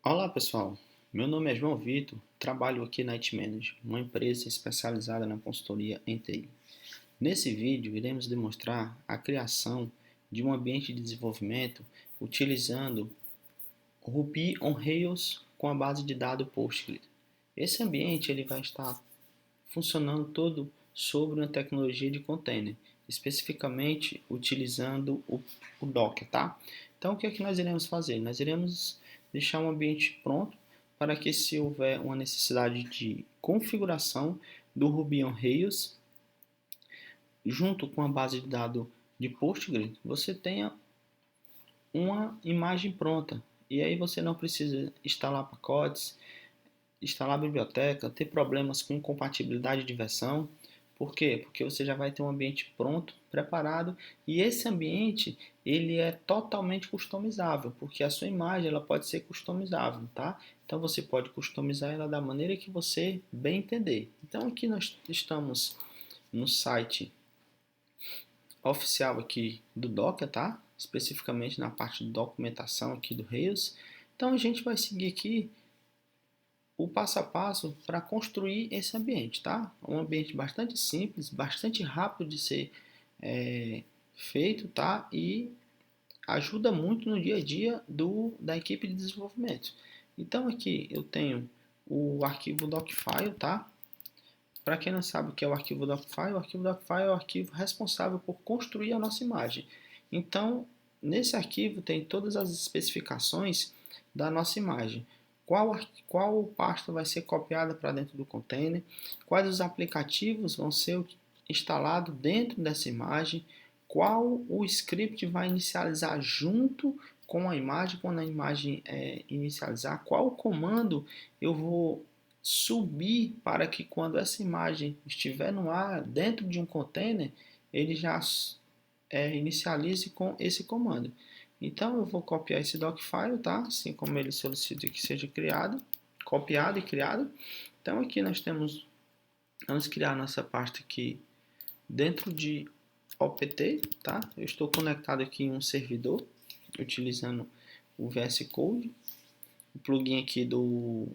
Olá pessoal, meu nome é João Vitor, trabalho aqui na IT Manager, uma empresa especializada na consultoria em TI. Nesse vídeo iremos demonstrar a criação de um ambiente de desenvolvimento utilizando Ruby on Rails com a base de dados Postgres. Esse ambiente ele vai estar funcionando todo sobre uma tecnologia de container, especificamente utilizando o Docker, tá? Então o que é que nós iremos fazer? Nós iremos deixar um ambiente pronto para que, se houver uma necessidade de configuração do Ruby on Rails junto com a base de dados de Postgres, você tenha uma imagem pronta. E aí você não precisa instalar pacotes, instalar biblioteca, ter problemas com incompatibilidade de versão. Por quê? Porque você já vai ter um ambiente pronto, preparado, e esse ambiente ele é totalmente customizável, porque a sua imagem ela pode ser customizável, tá? Então você pode customizar ela da maneira que você bem entender. Então aqui nós estamos no site oficial aqui do Docker, tá? Especificamente na parte de documentação aqui do Rails. Então a gente vai seguir aqui o passo a passo para construir esse ambiente, tá? Um ambiente bastante simples, bastante rápido de ser feito, tá? E ajuda muito no dia a dia da equipe de desenvolvimento. Então aqui eu tenho o arquivo Docfile, tá? Para quem não sabe o que é o arquivo Docfile é o arquivo responsável por construir a nossa imagem. Então, nesse arquivo tem todas as especificações da nossa imagem. Qual pasta vai ser copiada para dentro do container, quais os aplicativos vão ser instalados dentro dessa imagem, qual o script vai inicializar junto com a imagem, quando a imagem inicializar, qual comando eu vou subir para que, quando essa imagem estiver no ar, dentro de um container, ele já inicialize com esse comando. Então eu vou copiar esse docfile, tá? Assim como ele solicita que seja criado, copiado e criado. Então aqui nós vamos criar nossa pasta aqui dentro de OPT, tá? Eu estou conectado aqui em um servidor, utilizando o VS Code, o plugin aqui do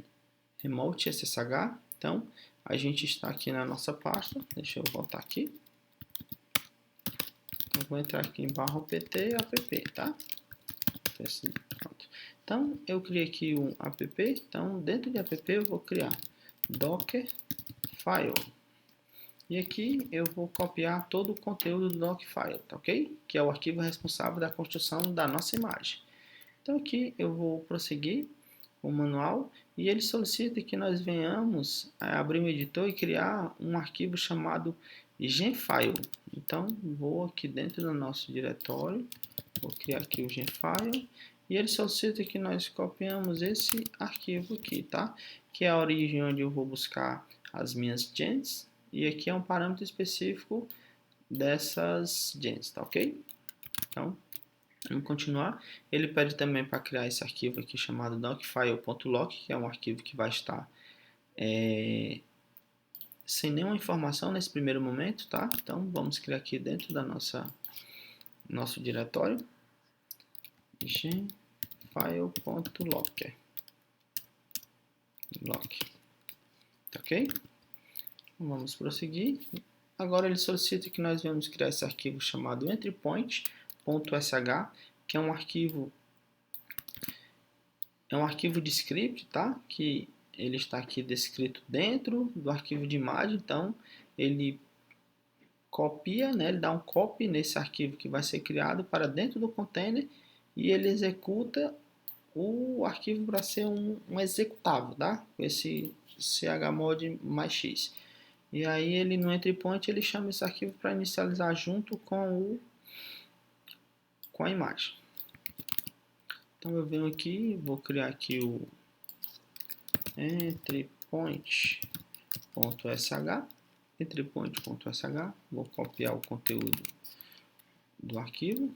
Remote SSH. Então a gente está aqui na nossa pasta, deixa eu voltar aqui. Eu vou entrar aqui em /opt app, tá? Pronto. Então eu criei aqui um app. Então dentro de app eu vou criar Docker File. E aqui eu vou copiar todo o conteúdo do Docfile, tá ok? Que é o arquivo responsável da construção da nossa imagem. Então aqui eu vou prosseguir o manual e ele solicita que nós venhamos a abrir um editor e criar um arquivo chamado genfile. Então vou aqui dentro do nosso diretório, vou criar aqui o genfile e ele solicita que nós copiamos esse arquivo aqui, tá? Que é a origem onde eu vou buscar as minhas gens, e aqui é um parâmetro específico dessas gens, tá ok? Então vamos continuar. Ele pede também para criar esse arquivo aqui chamado docfile.lock, que é um arquivo que vai estar sem nenhuma informação nesse primeiro momento, tá? Então vamos criar aqui dentro da nosso diretório genfile.locker, tá ok? Vamos prosseguir. Agora ele solicita que nós venhamos criar esse arquivo chamado entrypoint.sh, que é um arquivo de script, tá? Que ele está aqui descrito dentro do arquivo de imagem. Então ele copia, né? Ele dá um copy nesse arquivo que vai ser criado para dentro do container e ele executa o arquivo para ser um executável, tá? Com esse chmod mais x. E aí ele no entry point ele chama esse arquivo para inicializar junto com a imagem. Então eu venho aqui, vou criar aqui o entrypoint.sh, vou copiar o conteúdo do arquivo.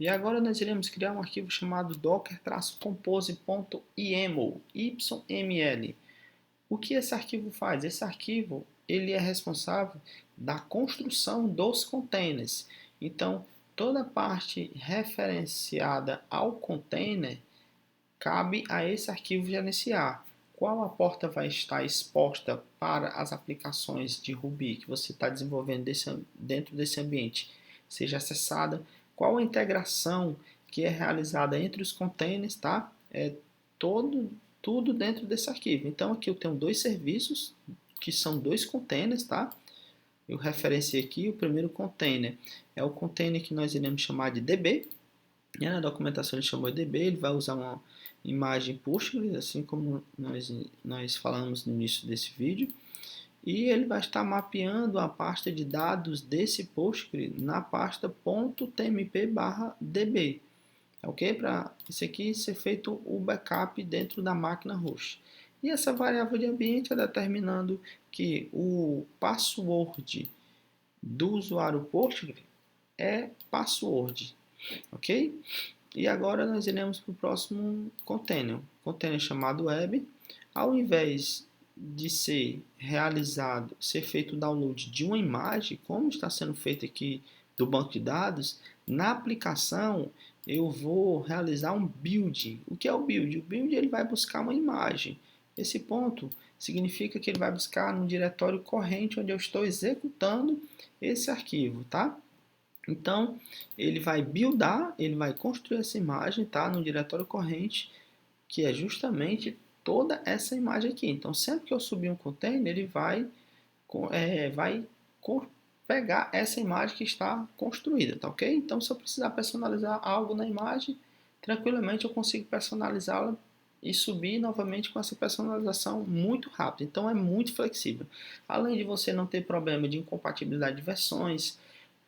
E agora nós iremos criar um arquivo chamado docker-compose.yml. O que esse arquivo faz? Esse arquivo ele é responsável da construção dos containers. Então, toda a parte referenciada ao container cabe a esse arquivo gerenciar qual a porta vai estar exposta para as aplicações de Ruby que você está desenvolvendo dentro desse ambiente seja acessada, qual a integração que é realizada entre os containers, tá? Tudo dentro desse arquivo. Então aqui eu tenho dois serviços que são dois containers, tá? Eu referenciei aqui o primeiro container. É o container que nós iremos chamar de DB. E na documentação ele chamou de DB, ele vai usar uma imagem Postgres, assim como nós falamos no início desse vídeo. E ele vai estar mapeando a pasta de dados desse Postgres na pasta .tmp/db. Ok? Para isso aqui ser feito o backup dentro da máquina host. E essa variável de ambiente é determinando que o password do usuário Postgres é password, ok? E agora nós iremos para o próximo container, container chamado web. Ao invés de ser feito o download de uma imagem, como está sendo feito aqui do banco de dados, na aplicação eu vou realizar um build. O que é o build? O build ele vai buscar uma imagem. Esse ponto significa que ele vai buscar no diretório corrente onde eu estou executando esse arquivo, tá? Então, ele vai buildar, ele vai construir essa imagem, tá? No diretório corrente, que é justamente toda essa imagem aqui. Então, sempre que eu subir um container, ele vai pegar essa imagem que está construída, tá ok? Então, se eu precisar personalizar algo na imagem, tranquilamente eu consigo personalizá-la e subir novamente com essa personalização muito rápido. Então, é muito flexível. Além de você não ter problema de incompatibilidade de versões,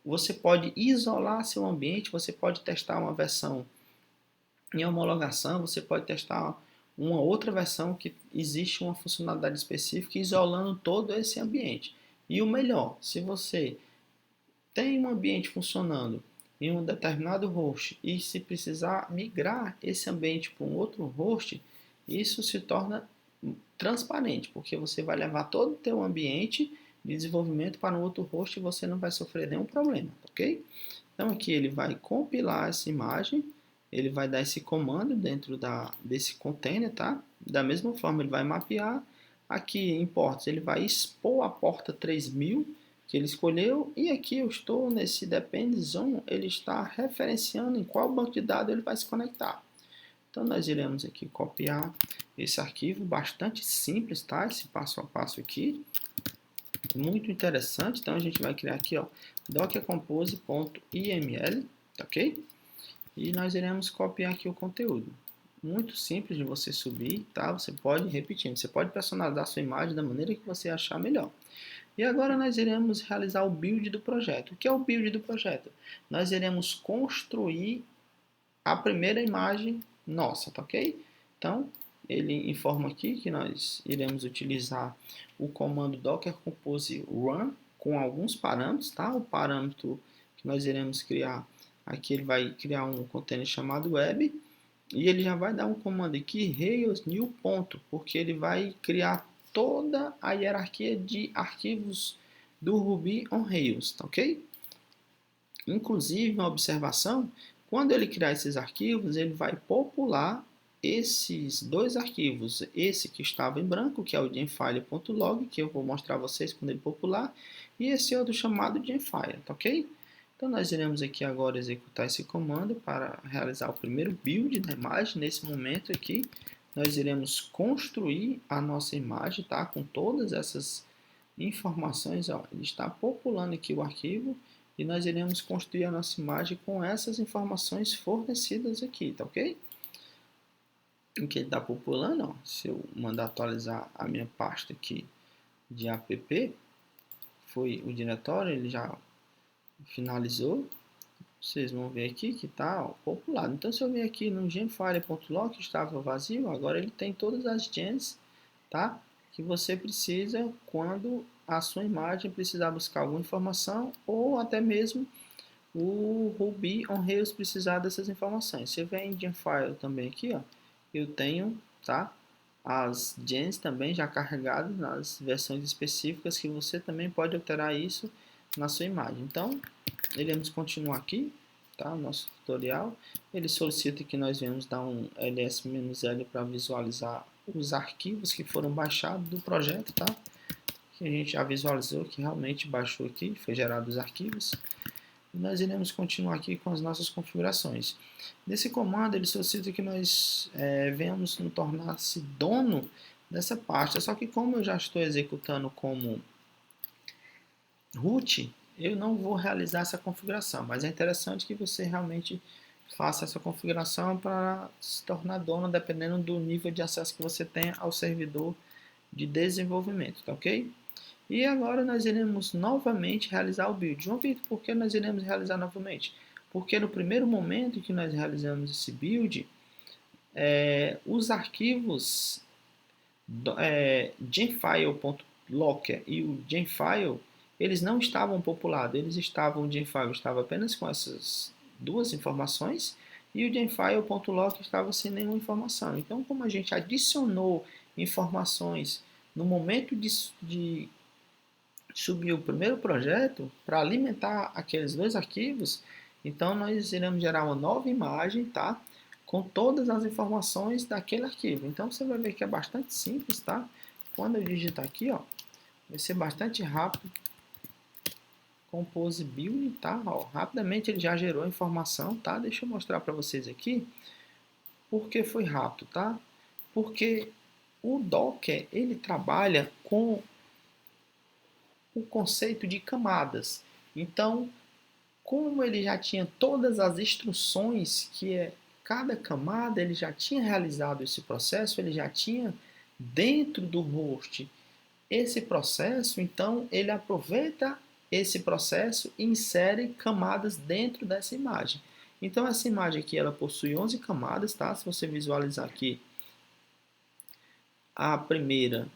você pode isolar seu ambiente, você pode testar uma versão em homologação, você pode testar uma outra versão que existe uma funcionalidade específica isolando todo esse ambiente. E o melhor, se você tem um ambiente funcionando em um determinado host e se precisar migrar esse ambiente para um outro host, isso se torna transparente, porque você vai levar todo o teu ambiente de desenvolvimento para um outro host e você não vai sofrer nenhum problema, ok? Então aqui ele vai compilar essa imagem, ele vai dar esse comando dentro desse container, tá? Da mesma forma ele vai mapear, aqui em portas ele vai expor a porta 3000 que ele escolheu e aqui eu estou nesse depend zone, ele está referenciando em qual banco de dados ele vai se conectar. Então nós iremos aqui copiar esse arquivo, bastante simples, tá? Esse passo a passo aqui, muito interessante. Então a gente vai criar aqui, ó, dockercompose.iml, tá ok? E nós iremos copiar aqui o conteúdo. Muito simples de você subir, tá? Você pode, repetindo, você pode personalizar a sua imagem da maneira que você achar melhor. E agora nós iremos realizar o build do projeto. O que é o build do projeto? Nós iremos construir a primeira imagem nossa, tá ok? Então, ele informa aqui que nós iremos utilizar o comando docker compose run com alguns parâmetros, tá? O parâmetro que nós iremos criar, aqui ele vai criar um container chamado web, e ele já vai dar um comando aqui, Rails new ponto, porque ele vai criar toda a hierarquia de arquivos do Ruby on Rails, tá ok? Inclusive, uma observação, quando ele criar esses arquivos, ele vai popular esses dois arquivos, esse que estava em branco, que é o genfile.log, que eu vou mostrar a vocês quando ele popular, e esse outro chamado genfile, tá ok? Então nós iremos aqui agora executar esse comando para realizar o primeiro build da imagem. Nesse momento aqui, nós iremos construir a nossa imagem, tá? Com todas essas informações, ó, ele está populando aqui o arquivo, e nós iremos construir a nossa imagem com essas informações fornecidas aqui, tá ok? Em que ele está populando, ó, se eu mandar atualizar a minha pasta aqui de app, foi o diretório, ele já finalizou. Vocês vão ver aqui que está populado. Então se eu vir aqui no genfile.log que estava vazio, agora ele tem todas as gens, tá? Que você precisa quando a sua imagem precisar buscar alguma informação ou até mesmo o Ruby on Rails precisar dessas informações. Você vem em genfile também aqui, ó, eu tenho, tá, as gens também já carregadas nas versões específicas que você também pode alterar isso na sua imagem. Então, iremos continuar aqui. tá? O nosso tutorial, ele solicita que nós venhamos dar um ls-l para visualizar os arquivos que foram baixados do projeto, tá? Que a gente já visualizou que realmente baixou aqui, foi gerado os arquivos. E nós iremos continuar aqui com as nossas configurações. Nesse comando, ele solicita que nós venhamos nos tornar-se dono dessa pasta. Só que como eu já estou executando como root, eu não vou realizar essa configuração. Mas é interessante que você realmente faça essa configuração para se tornar dono, dependendo do nível de acesso que você tenha ao servidor de desenvolvimento, tá ok? E agora nós iremos novamente realizar o build. João Vitor, por que nós iremos realizar novamente? Porque no primeiro momento que nós realizamos esse build, os arquivos genfile.locker e o genfile, eles não estavam populados, o genfile estava apenas com essas duas informações e o genfile.locker estava sem nenhuma informação. Então, como a gente adicionou informações no momento de subir o primeiro projeto para alimentar aqueles dois arquivos, então nós iremos gerar uma nova imagem, tá? Com todas as informações daquele arquivo. Então você vai ver que é bastante simples, tá? Quando eu digitar aqui, ó, vai ser bastante rápido. Compose build, tá? Ó, rapidamente ele já gerou a informação, tá? Deixa eu mostrar para vocês aqui porque foi rápido, tá? Porque o Docker ele trabalha com o conceito de camadas. Então, como ele já tinha todas as instruções que cada camada, ele já tinha realizado esse processo, ele já tinha dentro do host esse processo, então ele aproveita esse processo e insere camadas dentro dessa imagem. Então essa imagem aqui ela possui 11 camadas, tá? Se você visualizar aqui, a primeira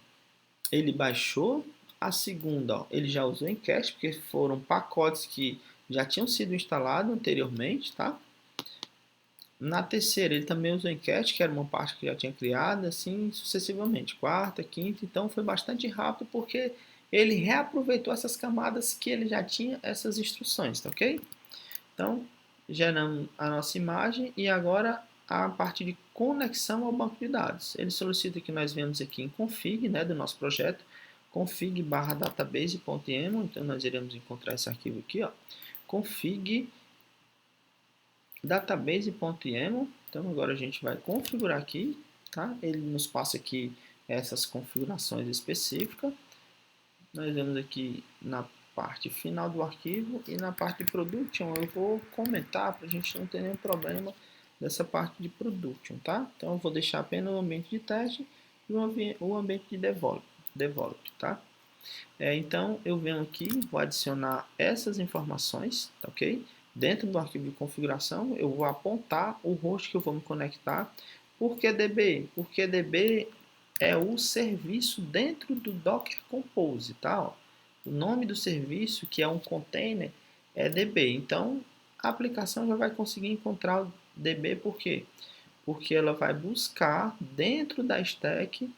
ele baixou, a segunda ó, ele já usou em cache, porque foram pacotes que já tinham sido instalados anteriormente, tá? Na terceira ele também usou em cache, que era uma parte que já tinha criado, assim sucessivamente, quarta, quinta, então foi bastante rápido porque ele reaproveitou essas camadas que ele já tinha essas instruções, tá ok? Então, geramos a nossa imagem e agora a parte de conexão ao banco de dados. Ele solicita que nós venhamos aqui em config, né, do nosso projeto, config/database.yaml, então nós iremos encontrar esse arquivo aqui, ó, config database.yaml. Então agora a gente vai configurar aqui, tá? Ele nos passa aqui essas configurações específicas. Nós vemos aqui na parte final do arquivo e na parte de production eu vou comentar para a gente não ter nenhum problema dessa parte de production, tá? Então eu vou deixar apenas o ambiente de teste e o ambiente de develop, tá? Então eu venho aqui, vou adicionar essas informações, tá ok? Dentro do arquivo de configuração eu vou apontar o host que eu vou me conectar. Por que DB? Porque DB é o serviço dentro do Docker Compose, tá? Ó, o nome do serviço, que é um container, é DB. Então, a aplicação já vai conseguir encontrar o DB, por quê? Porque ela vai buscar dentro da stack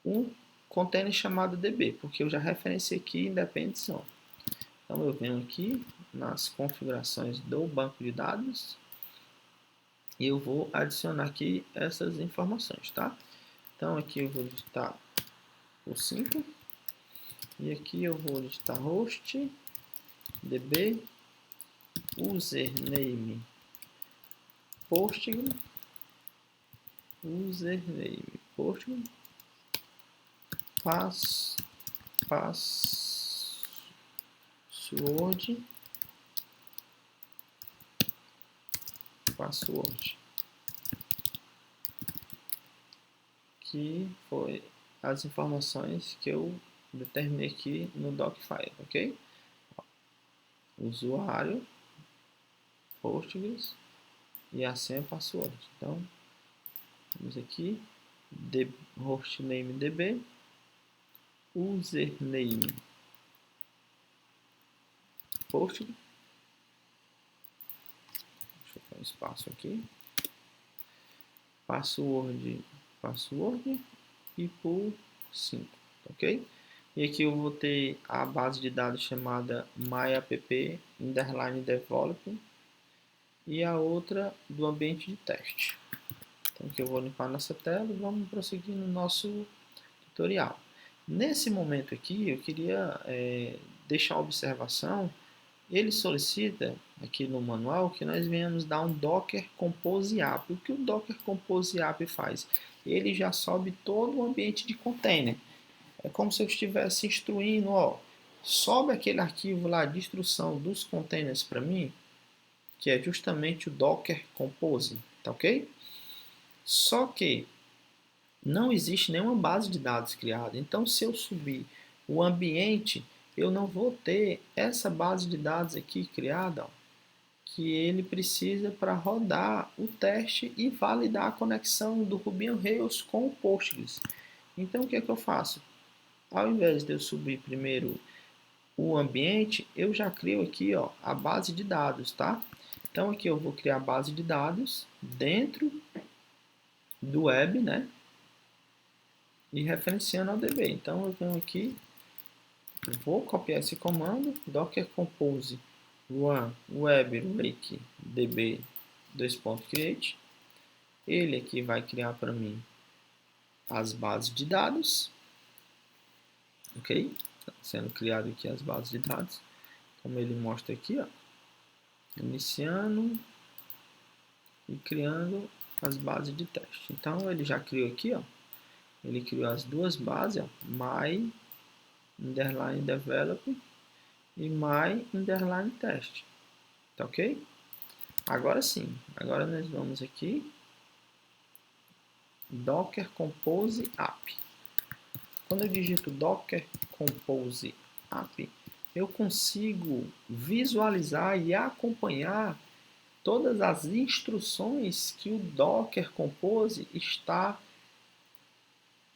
um container chamado DB, porque eu já referenciei aqui independente zone. Então, eu venho aqui nas configurações do banco de dados e eu vou adicionar aqui essas informações, tá? Então aqui eu vou digitar o 5 e aqui eu vou digitar host db username postgre password, que foi as informações que eu determinei aqui no Dockfile, ok? Usuário, Postgres e a senha password. Então, vamos aqui, hostname db, username Postgres, deixa eu pôr um espaço aqui, password e por 5, ok? E aqui eu vou ter a base de dados chamada myapp_develop e a outra do ambiente de teste. Então aqui eu vou limpar nossa tela e vamos prosseguir no nosso tutorial. Nesse momento aqui eu queria deixar uma observação. Ele solicita aqui no manual que nós venhamos dar um Docker Compose App. O que o Docker Compose App faz? Ele já sobe todo o ambiente de container. É como se eu estivesse instruindo, ó, sobe aquele arquivo lá de instrução dos containers para mim, que é justamente o Docker Compose, tá ok? Só que não existe nenhuma base de dados criada. Então, se eu subir o ambiente, eu não vou ter essa base de dados aqui criada, ó, que ele precisa para rodar o teste e validar a conexão do Ruby on Rails com o Postgres. Então, o que é que eu faço? Ao invés de eu subir primeiro o ambiente, eu já crio aqui, ó, a base de dados, tá? Então, aqui eu vou criar a base de dados dentro do web, né? E referenciando ao DB. Então, eu venho aqui, vou copiar esse comando, docker compose run web rake db .create. Ele aqui vai criar para mim as bases de dados, ok? Tá sendo criado aqui as bases de dados, como ele mostra aqui, ó, iniciando e criando as bases de teste. Então ele já criou aqui, ó, ele criou as duas bases, ó, my underline develop e my underline test, tá ok? Agora sim, agora nós vamos aqui, Docker Compose App. Quando eu digito Docker Compose App, eu consigo visualizar e acompanhar todas as instruções que o Docker Compose está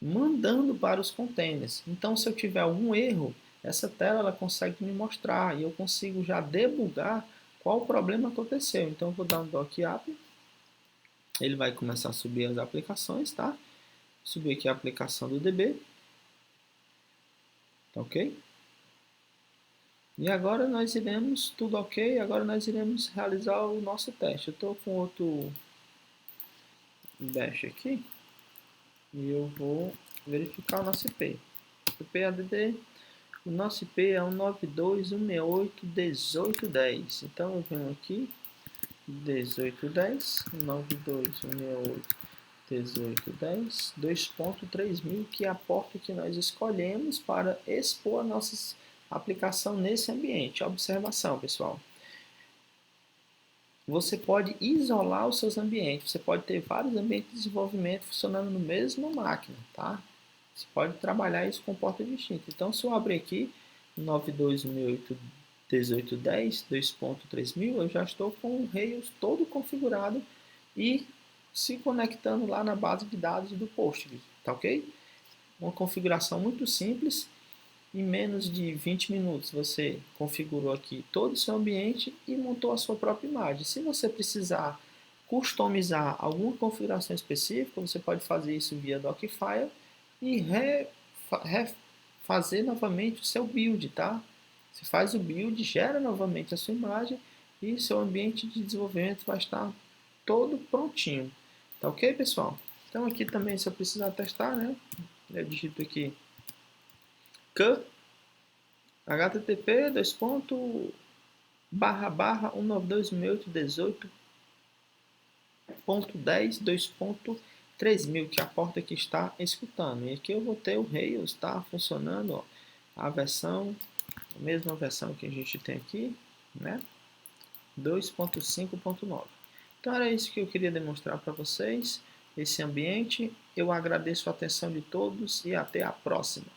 mandando para os containers. Então, se eu tiver algum erro, essa tela ela consegue me mostrar e eu consigo já debugar qual o problema aconteceu. Então, eu vou dar um doc app, ele vai começar a subir as aplicações, tá? Subir aqui a aplicação do DB, tá ok? E agora nós iremos, tudo ok, agora nós iremos realizar o nosso teste. Eu estou com outro bash aqui e eu vou verificar o nosso IP. IP ADD, o nosso IP é 192.168.18.10. Então eu venho aqui, 18.10, 192.168.18.10, 2.3000, que é a porta que nós escolhemos para expor a nossa aplicação nesse ambiente. Observação, pessoal. Você pode isolar os seus ambientes. Você pode ter vários ambientes de desenvolvimento funcionando no mesmo máquina, tá? Você pode trabalhar isso com porta distinta. Então, se eu abrir aqui 92.168.18.10, 2.3000, eu já estou com o Rails todo configurado e se conectando lá na base de dados do Postgres, tá ok? Uma configuração muito simples. Em menos de 20 minutos você configurou aqui todo o seu ambiente e montou a sua própria imagem. Se você precisar customizar alguma configuração específica, você pode fazer isso via Docfile e refazer novamente o seu build, tá? Você faz o build, gera novamente a sua imagem e seu ambiente de desenvolvimento vai estar todo prontinho. Tá ok, pessoal? Então aqui também, se eu precisar testar, né? Eu digito aqui http 192.168.18.10.2.3000, que é a porta que está escutando. E aqui eu vou ter o Rails, está funcionando, ó, a mesma versão que a gente tem aqui, né? 2.5.9. Então era isso que eu queria demonstrar para vocês, esse ambiente. Eu agradeço a atenção de todos e até a próxima.